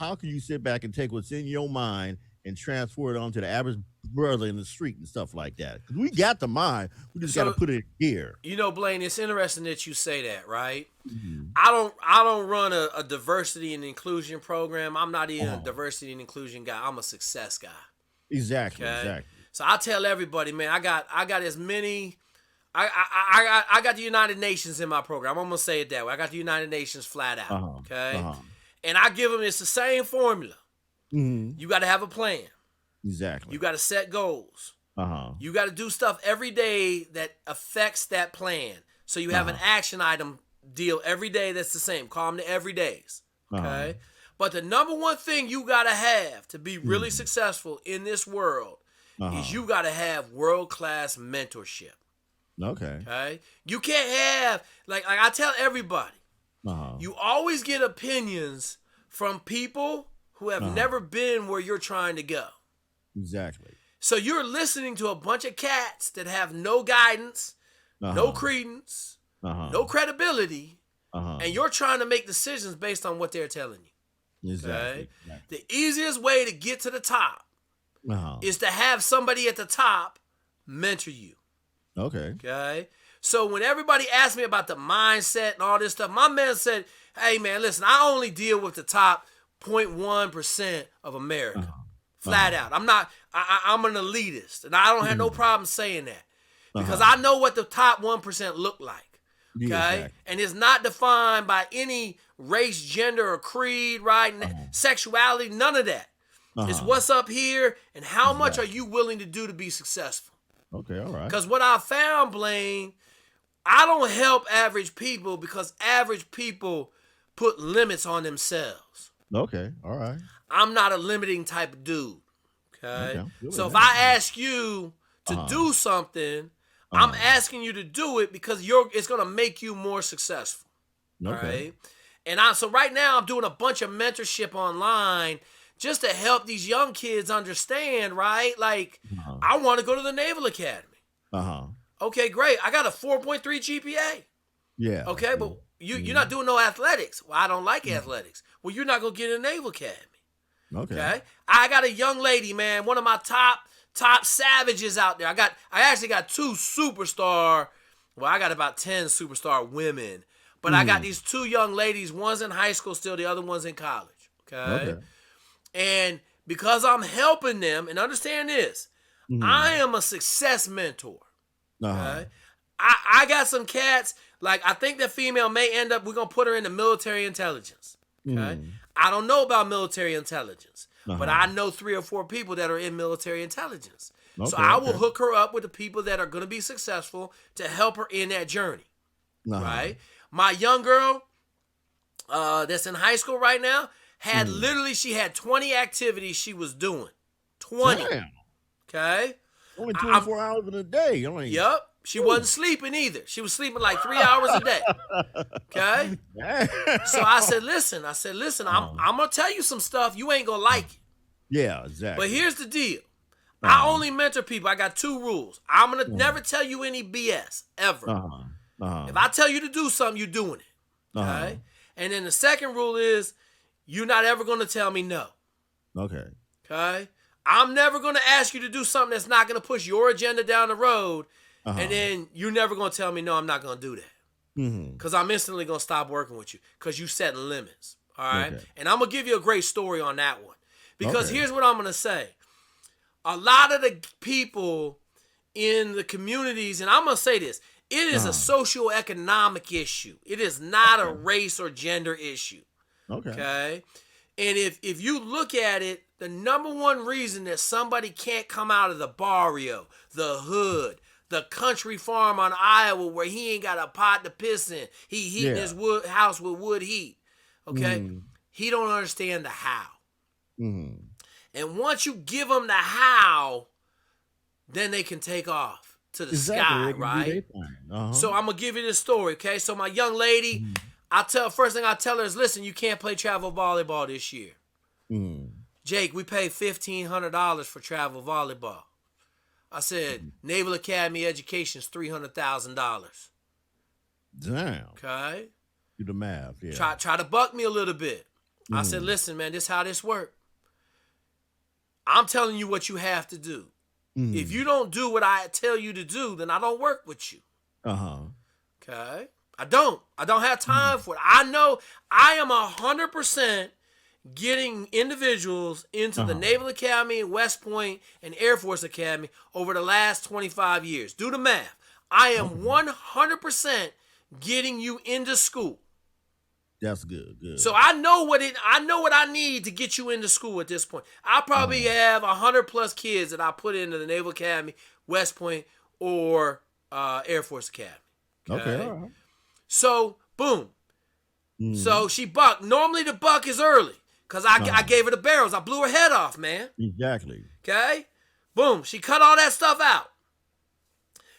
how can you sit back and take what's in your mind and transfer it onto the average brother in the street and stuff like that? Because we got the mind, we just got to So put it in gear. Blaine, it's interesting that you say that, right? Mhm. I don't run a diversity and inclusion program. I'm not even a Uh-huh. diversity and inclusion guy. I'm a success guy. Exactly, Okay. exactly. So I tell everybody, man, I got as many. I got the United Nations in my program. I'm gonna say it that way. I got the United Nations flat out. Uh-huh. Okay. Uh-huh. And I give them, it's the same formula. Mhm. You got to have a plan. You Exactly. got to set goals. Uh-huh. You got to do stuff every day that affects that plan. So you have an Uh-huh. action item deal every day that's the same. Call them the everydays. Uh-huh. Okay. But the number one thing you got to have to be really Mhm. successful in this world is Uh-huh. you got to have world-class mentorship. Okay. Okay. You can't have, like I tell everybody, Uh-huh. you always get opinions from people who have Uh-huh. never been where you're trying to go. Exactly. So you're listening to a bunch of cats that have no guidance, no Uh-huh. credence, Uh-huh. no credibility, Uh-huh. and you're trying to make decisions based on what they're telling you. Exactly. Okay? Exactly. The easiest way to get to the top Uh-huh. is to have somebody at the top mentor you. Okay. Okay? So when everybody asked me about the mindset and all this stuff, my man said, hey man, listen, I only deal with the top 0.1% of America. Uh-huh. Flat Uh-huh. out. I'm an elitist. And I don't have no Mhm. problem saying that. Because Uh-huh. I know what the top 1% look like. Yeah, Okay? exactly. And it's not defined by any race, gender, or creed, right? Uh-huh. Sexuality, none of that. It's Uh-huh. what's up here and how much are Exactly. you willing to do to be successful. Okay, all right. Because what I found, Blaine, I don't help average people because average people put limits on themselves. Okay, all right. I'm not a limiting type of dude. Okay, Okay. I'm good So with if that. I ask you to Uh-huh. do something, I'm Uh-huh. asking you to do it because it's gonna make you more successful. All Okay. right. And so right now I'm doing a bunch of mentorship online just to help these young kids understand, right? Like, Uh-huh. I want to go to the Naval Academy. Uh-huh. Okay, great. I got a 4.3 GPA. Yeah. Okay, Yeah. but you're Mhm. not doing no athletics. Well, I don't like Mhm. athletics. Well, you're not gonna get in the Naval Academy. Okay. Okay, I got a young lady, man, one of my top savages out there. I actually got two superstar. Well, I got about 10 superstar women, but I got Mhm. these two young ladies. One's in high school still, the other one's in college. Okay, Okay. and because I'm helping them, and understand this, I Mhm. am a success mentor. Uh-huh. Okay. I got some cats, like I think that female may end up, we're going to put her in the military intelligence. Okay. Mhm. I don't know about military intelligence, but Uh-huh. I know 3 or 4 people that are in military intelligence. So Okay, I will okay. hook her up with the people that are going to be successful to help her in that journey. Uh-huh. Right. My young girl that's in high school right now Mhm. she had 20 activities she was doing. 20. Damn. Okay. Only I'm 24 hours in a day. I mean, Yep. She wasn't whew. sleeping either. She was sleeping like 3 hours a day. Okay. Damn. So I said, listen, I'm Uh-huh. I'm gonna tell you some stuff. You ain't gonna like it. Yeah, But exactly. here's the deal. I Uh-huh. only mentor people. I got 2 rules. I'm gonna Uh-huh. never tell you any BS ever. Uh-huh. Uh-huh. If I tell you to do something, you're doing it. Uh-huh. Okay. And then the second rule is you're not ever gonna tell me no. Okay. Okay. I'm never gonna ask you to do something that's not gonna push your agenda down the road. Uh-huh. And then you're never gonna tell me no, I'm not gonna do that. Mhm. Because I'm instantly going to stop working with you because you setting limits. All right. Okay. And I'm going to give you a great story on that one. Because Okay. here's what I'm going to say. A lot of the people in the communities, and I'm going to say this, it is a Uh-huh. socioeconomic issue. It is not a Okay. race or gender issue. Okay. Okay. And if you look at it, the number one reason that somebody can't come out of the barrio, the hood, the country farm on Iowa where he ain't got a pot to piss in, he heating Yeah. his house with wood heat, okay? Mhm. He don't understand the how. Mhm. And once you give them the how, then they can take off to the Exactly. sky, They can do right? their thing. Uh-huh. So I'm gonna give you this story, okay? So my young lady, Mhm. first thing I tell her is, listen, you can't play travel volleyball this year. Mhm. Jake, we paid $1,500 for travel volleyball. I said, Naval Academy education is $300,000. Damn. Okay? Do the math. Yeah. Try to buck me a little bit. I said, listen, man, this is how this works. I'm telling you what you have to do. If you don't do what I tell you to do, then I don't work with you. Okay? I don't have time for it. I know I am 100% getting individuals into the Naval Academy, West Point, and Air Force Academy over the last 25 years. Do the math. I am 100% getting you into school. That's good. Good. So I know what I need to get you into school at this point. I probably have 100+ kids that I put into the Naval Academy, West Point, or Air Force Academy. Okay. All right. So boom. So she bucked. Normally the buck is early because I gave her the barrels. I blew her head off, man. Exactly. Okay. Boom. She cut all that stuff out.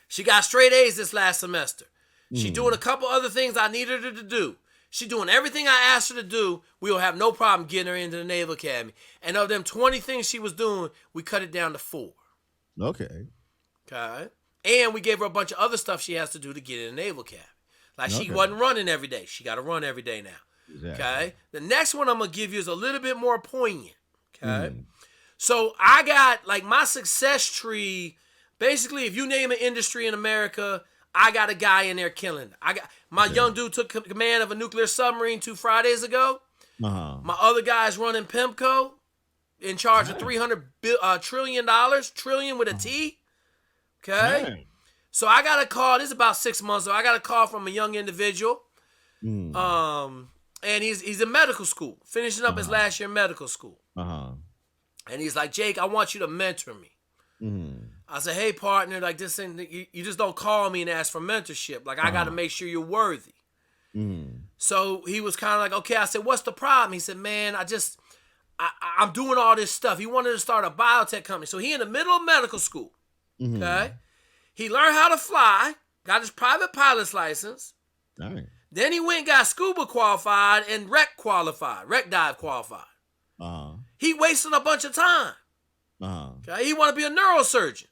She got straight A's this last semester. She doing a couple other things I needed her to do. She doing everything I asked her to do. We'll have no problem getting her into the Naval Academy. And of them 20 things she was doing, we cut it down to 4. Okay. Okay. And we gave her a bunch of other stuff she has to do to get in the Naval Academy. Like she wasn't running every day. She got to run every day now. Exactly. Okay. The next one I'm going to give you is a little bit more poignant. Okay. So I got like my success tree. Basically, if you name an industry in America, I got a guy in there killing it. I got my young dude took command of a nuclear submarine 2 Fridays ago. My other guy's running PIMCO, in charge of $300 trillion, trillion with a T. Okay, so I got a call. This is about 6 months ago. I got a call from a young individual, and he's in medical school, finishing up his last year in medical school. And he's like, Jake, I want you to mentor me. I said, hey, partner, like this thing, you just don't call me and ask for mentorship. Like, I got to make sure you're worthy. So he was kind of like, okay. I said, what's the problem? He said, man, I'm doing all this stuff. He wanted to start a biotech company. So he in the middle of medical school. Okay. He learned how to fly, got his private pilot's license. All right. Then he went and got scuba qualified and wreck dive qualified. He wasted a bunch of time. Okay, he want to be a neurosurgeon.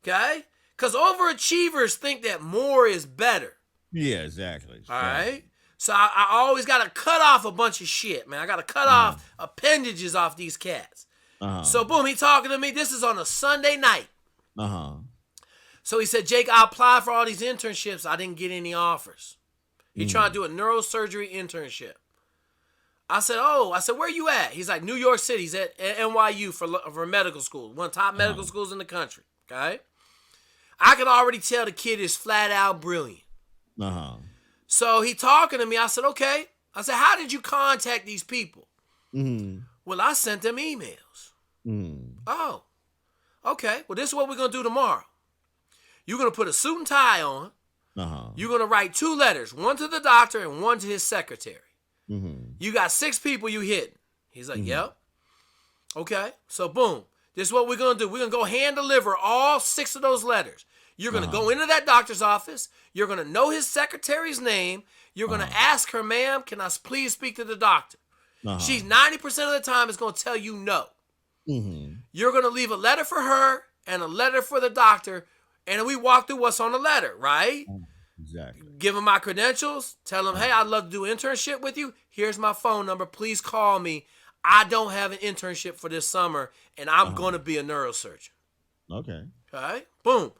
Okay, because overachievers think that more is better. Yeah, exactly. All right. So I always got to cut off a bunch of shit, man. I got to cut off appendages off these cats. So boom, he talking to me. This is on a Sunday night. So he said, Jake, I applied for all these internships. I didn't get any offers. He trying to do a neurosurgery internship. I said, where you at? He's like, New York City. He's at NYU for medical school. One of the top medical schools in the country. Okay? I could already tell the kid is flat out brilliant. So he talking to me. I said, okay. I said, how did you contact these people? Well, I sent them emails. Oh, okay. Well, this is what we're going to do tomorrow. You're going to put a suit and tie on. You're going to write 2 letters, one to the doctor and one to his secretary. You got 6 people you hitting. He's like, yep. Okay. So boom. This is what we're going to do. We're going to go hand deliver all 6 of those letters. You're going to go into that doctor's office. You're going to know his secretary's name. You're going to ask her, ma'am, can I please speak to the doctor? She's 90% of the time is going to tell you no. You're going to leave a letter for her and a letter for the doctor. And then we walk through what's on the letter, right? Exactly. Give him my credentials. Tell him, hey, I'd love to do an internship with you. Here's my phone number. Please call me. I don't have an internship for this summer, and I'm going to be a neurosurgeon. Okay. Okay. Boom.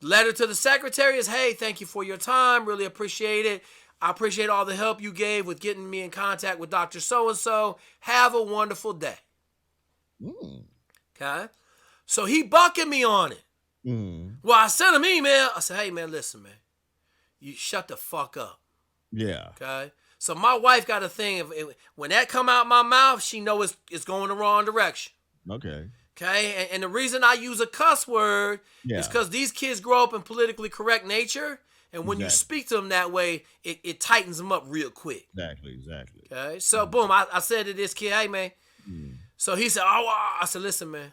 Letter to the secretary is, hey, thank you for your time. Really appreciate it. I appreciate all the help you gave with getting me in contact with Dr. So-and-so. Have a wonderful day. Okay. So he bucking me on it. Well, I sent him email. I said, hey, man, listen, man. You shut the fuck up. Yeah. Okay. So my wife got a thing. When that come out my mouth, she know it's going the wrong direction. Okay. Okay. And the reason I use a cuss word is because these kids grow up in politically correct nature. And when you speak to them that way, it tightens them up real quick. Exactly. Okay. So boom, I said to this kid, hey, man. So he said, I said, listen, man.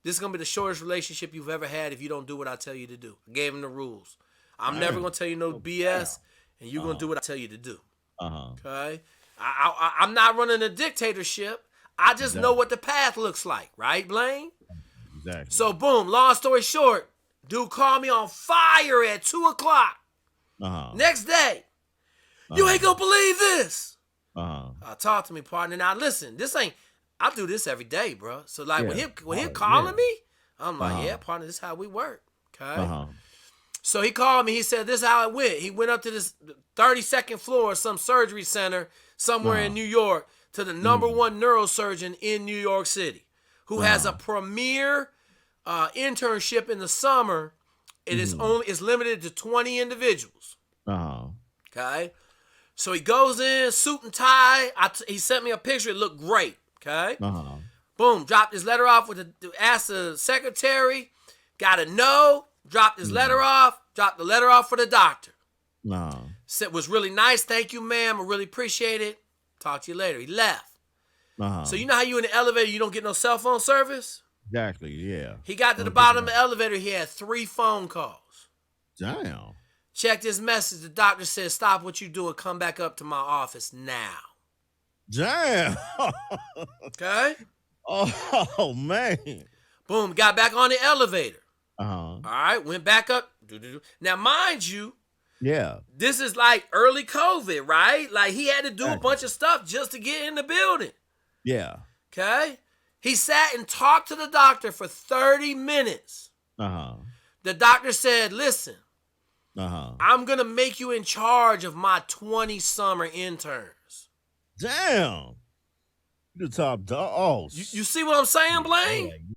This is going to be the shortest relationship you've ever had if you don't do what I tell you to do. I gave him the rules. I'm never going to tell you no BS, and you're going to do what I tell you to do. Okay? I'm not running a dictatorship. I just know what the path looks like. Right, Blaine? Exactly. So, boom, long story short, dude called me on fire at 2 o'clock. Next day. You ain't going to believe this. Talk to me, partner. Now listen, I do this every day, bro. So like when him calling me, I'm like, yeah, partner, this is how we work. Okay. So he called me. He said, this is how it went. He went up to this 32nd floor of some surgery center somewhere in New York to the number one neurosurgeon in New York City, who has a premier internship in the summer. It is limited to 20 individuals. Okay. So he goes in, suit and tie. He sent me a picture. It looked great. Okay. Boom. Dropped his letter off asked the secretary. Got a no. Dropped his letter off. Dropped the letter off for the doctor. Said was really nice. Thank you, ma'am. I really appreciate it. Talk to you later. He left. So you know how you in the elevator, you don't get no cell phone service? Exactly, yeah. He got to the bottom of the elevator. He had 3 phone calls. Damn. Checked his message. The doctor said, stop what you doing. Come back up to my office now. Damn. Okay? Oh, man. Boom. Got back on the elevator. All right. Went back up. Now, mind you, yeah, this is like early COVID, right? Like he had to do a bunch of stuff just to get in the building. Yeah. Okay? He sat and talked to the doctor for 30 minutes. The doctor said, listen, I'm going to make you in charge of my 20 summer interns. Damn. You the top dog. Oh, you see what I'm saying, Blaine? Yeah.